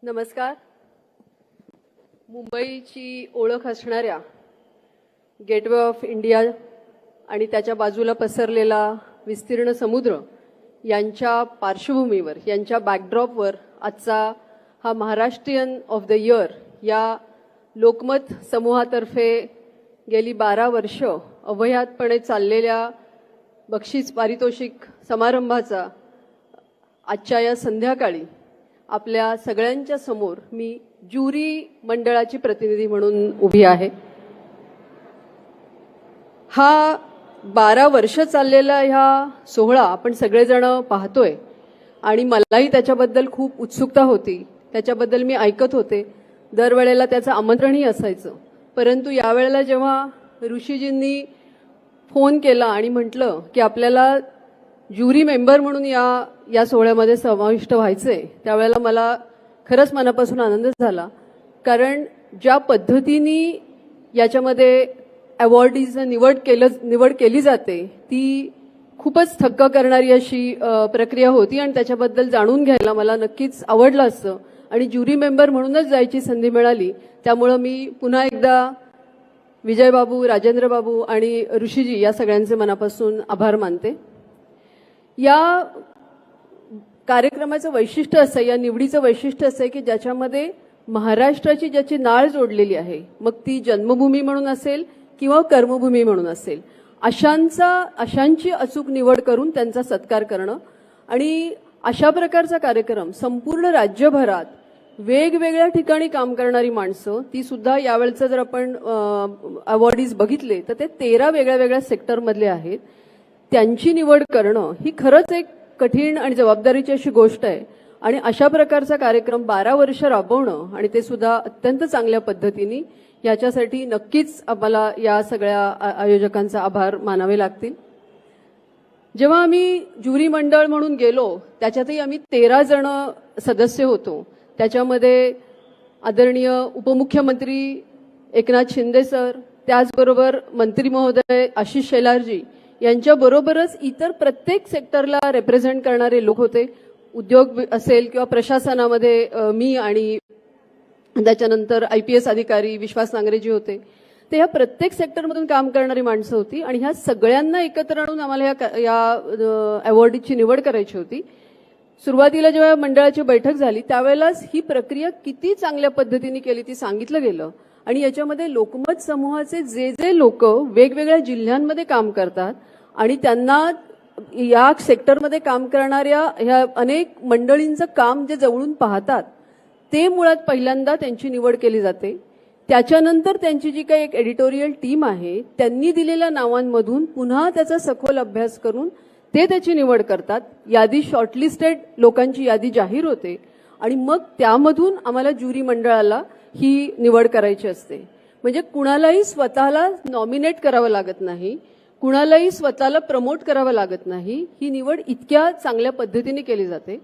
नमस्कार. मुंबईची ओळख असणाऱ्या गेटवे ऑफ इंडिया आणि त्याच्या बाजूला पसरलेला विस्तीर्ण समुद्र यांच्या पार्श्वभूमीवर, यांच्या बॅकड्रॉपवर आजचा हा महाराष्ट्रीयन ऑफ द इयर या लोकमत समूहातर्फे गेली 12 वर्ष अव्याहतपणे चाललेल्या बक्षीस पारितोषिक समारंभाचा आजच्या या संध्याकाळी आपल्या सगळ्यांच्या समोर मी ज्युरी मंडळाची प्रतिनिधी म्हणून उभी आहे. हा 12 वर्ष चाललेला ह्या सोहळा आपण सगळेजण पाहतोय आणि मलाही त्याच्याबद्दल खूप उत्सुकता होती. त्याच्याबद्दल मी ऐकत होते. दरवेळेला त्याचं आमंत्रणही असायचं. परंतु यावेळेला जेव्हा ऋषीजींनी फोन केला आणि म्हटलं की आपल्याला ज्युरी मेंबर म्हणून या सोहळ्यामध्ये समाविष्ट व्हायचंय, त्यावेळेला मला खरंच मनापासून आनंद झाला. कारण ज्या पद्धतीने याच्यामध्ये अवॉर्डीजचं निवड केली जाते ती खूपच थक्क करणारी अशी प्रक्रिया होती आणि त्याच्याबद्दल जाणून घ्यायला मला नक्कीच आवडलं असतं आणि ज्युरी मेंबर म्हणूनच जायची संधी मिळाली. त्यामुळं मी पुन्हा एकदा विजयबाबू, राजेंद्रबाबू आणि ऋषीजी या सगळ्यांचे मनापासून आभार मानते. या कार्यक्रमाचं वैशिष्ट्य असं, या निवडीचं वैशिष्ट्य असं आहे की ज्याच्यामध्ये महाराष्ट्राची ज्याची नाळ जोडलेली आहे, मग ती जन्मभूमी म्हणून असेल किंवा कर्मभूमी म्हणून असेल, अशांची अचूक निवड करून त्यांचा सत्कार करणं आणि अशा प्रकारचा कार्यक्रम संपूर्ण राज्यभरात वेगवेगळ्या ठिकाणी काम करणारी माणसं, ती सुद्धा यावेळचं जर आपण अवॉर्डीज बघितले तर ते 13 वेगळ्या सेक्टरमधले आहेत, त्यांची निवड करणं ही खरंच एक कठीण आणि जबाबदारीची अशी गोष्ट आहे. आणि अशा प्रकारचा कार्यक्रम 12 वर्ष राबवणं आणि ते सुद्धा अत्यंत चांगल्या पद्धतीने, याच्यासाठी नक्कीच आम्हाला या सगळ्या आयोजकांचा आभार मानावे लागतील. जेव्हा आम्ही ज्युरी मंडळ म्हणून गेलो त्याच्यातही आम्ही 13 जण सदस्य होतो. त्याच्यामध्ये आदरणीय उपमुख्यमंत्री एकनाथ शिंदे सर, त्याचबरोबर मंत्री महोदय आशिष शेलारजी यांच्याबरोबरच इतर प्रत्येक सेक्टरला रिप्रेझेंट करणारे लोक होते. उद्योग असेल किंवा प्रशासनामध्ये मी आणि त्याच्यानंतर IPS अधिकारी विश्वास नांगरेजी होते. ते ह्या प्रत्येक सेक्टरमधून काम करणारी माणसं होती आणि ह्या सगळ्यांना एकत्र आणून आम्हाला या अवॉर्डची निवड करायची होती. सुरुवातीला जेव्हा मंडळाची बैठक झाली त्यावेळेलाच ही प्रक्रिया किती चांगल्या पद्धतीने केली ती सांगितलं गेलं आणि याच्यामध्ये लोकमत समूहाचे जे लोक वेगवेगळ्या जिल्ह्यांमध्ये काम करतात आणि त्यांना या सेक्टरमध्ये काम करणाऱ्या ह्या अनेक मंडळींचं काम जे जवळून पाहतात ते मुळात पहिल्यांदा त्यांची निवड केली जाते. त्याच्यानंतर त्यांची जी काही एक एडिटोरियल टीम आहे त्यांनी दिलेल्या नावांमधून पुन्हा त्याचा सखोल अभ्यास करून ते त्याची निवड करतात. यादी शॉर्टलिस्टेड लोकांची यादी जाहीर होते आणि मग त्यामधून आम्हाला ज्युरी मंडळाला ही निवड करायची असते. म्हणजे कुणालाही स्वतःला नॉमिनेट करावं लागत नाही, कुणालाही स्वतःला प्रमोट करावं लागत नाही. ही निवड इतक्या चांगल्या पद्धतीने केली जाते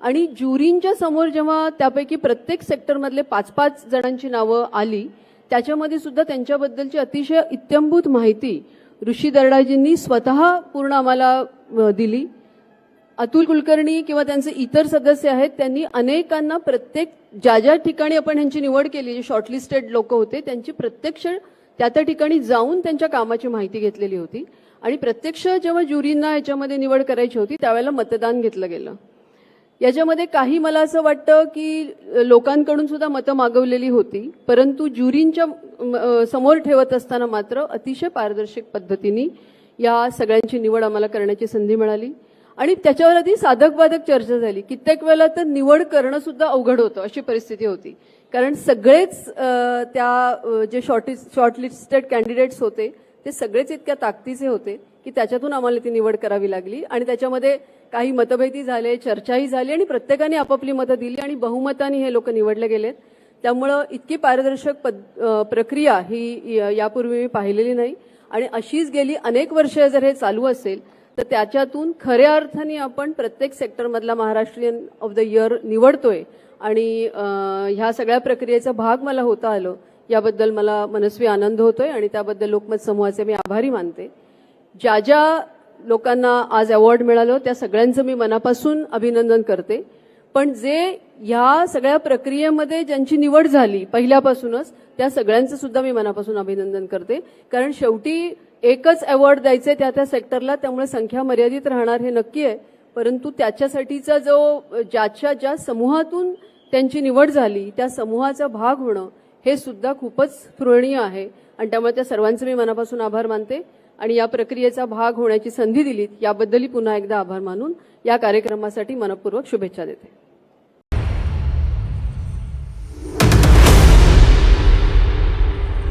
आणि ज्युरींच्या समोर जेव्हा त्यापैकी प्रत्येक सेक्टरमधले 5-5 जणांची नावं आली त्याच्यामध्ये सुद्धा त्यांच्याबद्दलची अतिशय इत्थंभूत माहिती ऋषी दर्डाजींनी स्वतः पूर्ण आम्हाला दिली. अतुल कुलकर्णी किंवा त्यांचे इतर सदस्य आहेत त्यांनी अनेकांना प्रत्येक ज्या ठिकाणी आपण यांची निवड केली, जे शॉर्टलिस्टेड लोक होते त्यांची प्रत्यक्ष त्या ठिकाणी जाऊन त्यांच्या कामाची माहिती घेतलेली होती आणि प्रत्यक्ष जेव्हा ज्युरींना याच्यामध्ये निवड करायची होती त्यावेळेला मतदान घेतलं गेलं. याच्यामध्ये काही मला असं वाटतं की लोकांकडून सुद्धा मतं मागवलेली होती, परंतु ज्युरींच्या समोर ठेवत असताना मात्र अतिशय पारदर्शक पद्धतीने या सगळ्यांची निवड आम्हाला करण्याची संधी मिळाली आणि त्याच्यावर आधी साधक बाधक चर्चा झाली. कित्येक वेळेला तर निवड करणं सुद्धा अवघड होतं अशी परिस्थिती होती. कारण सगळेच त्या जे शॉर्टलिस्टेड कॅन्डिडेट्स होते ते सगळेच इतक्या ताकदीचे होते की त्याच्यातून आम्हाला ती निवड करावी लागली आणि त्याच्यामध्ये काही मतभेदी झाले, चर्चाही झाली आणि प्रत्येकाने आपापली मतं दिली आणि बहुमताने हे लोक निवडले गेलेत. त्यामुळं इतकी पारदर्शक प्रक्रिया ही यापूर्वी मी पाहिलेली नाही आणि अशीच गेली अनेक वर्ष जर हे चालू असेल तर त्याच्यातून खऱ्या अर्थाने आपण प्रत्येक सेक्टरमधला महाराष्ट्रीयन ऑफ द इयर निवडतोय आणि ह्या सगळ्या प्रक्रियेचा भाग मला होता आलं याबद्दल मला मनस्वी आनंद होतोय आणि त्याबद्दल लोकमत समूहाचे मी आभारी मानते. ज्या लोकांना आज अवॉर्ड मिळालं त्या सगळ्यांचं मी मनापासून अभिनंदन करते. पण जे ह्या सगळ्या प्रक्रियेमध्ये ज्यांची निवड झाली पहिल्यापासूनच त्या सगळ्यांचं सुद्धा मी मनापासून अभिनंदन करते. कारण शेवटी एकच अवॉर्ड द्यायचे त्या सेक्टरला, त्यामुळे संख्या मर्यादित राहणार हे नक्की आहे. परंतु त्याच्यासाठीचा ज्या समूहातून त्यांची निवड झाली त्या समूहाचा भाग होणं हे सुद्धा खूपच स्पृहणीय आहे. आणि त्यामुळे त्या सर्वांचे मी मनापासून आभार मानते आणि या प्रक्रियेचा भाग होण्याची संधी दिलीत याबद्दलही पुन्हा एकदा आभार मानून या कार्यक्रमासाठी मनपूर्वक शुभेच्छा देते.